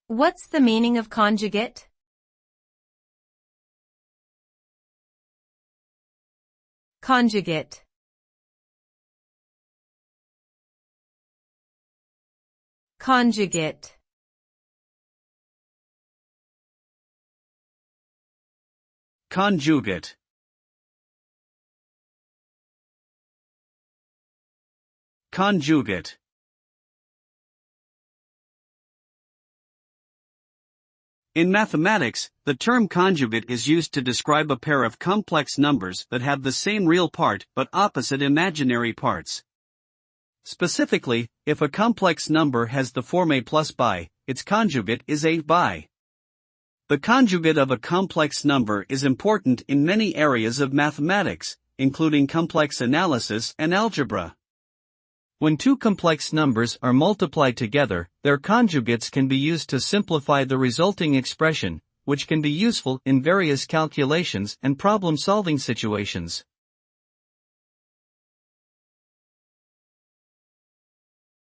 What's the meaning of conjugate? Conjugate. Conjugate. Conjugate. Conjugate. In mathematics, the term conjugate is used to describe a pair of complex numbers that have the same real part but opposite imaginary parts. Specifically, if a complex number has the form a plus by, its conjugate is a by. The conjugate of a complex number is important in many areas of mathematics, including complex analysis and algebra. When two complex numbers are multiplied together, their conjugates can be used to simplify the resulting expression, which can be useful in various calculations and problem-solving situations.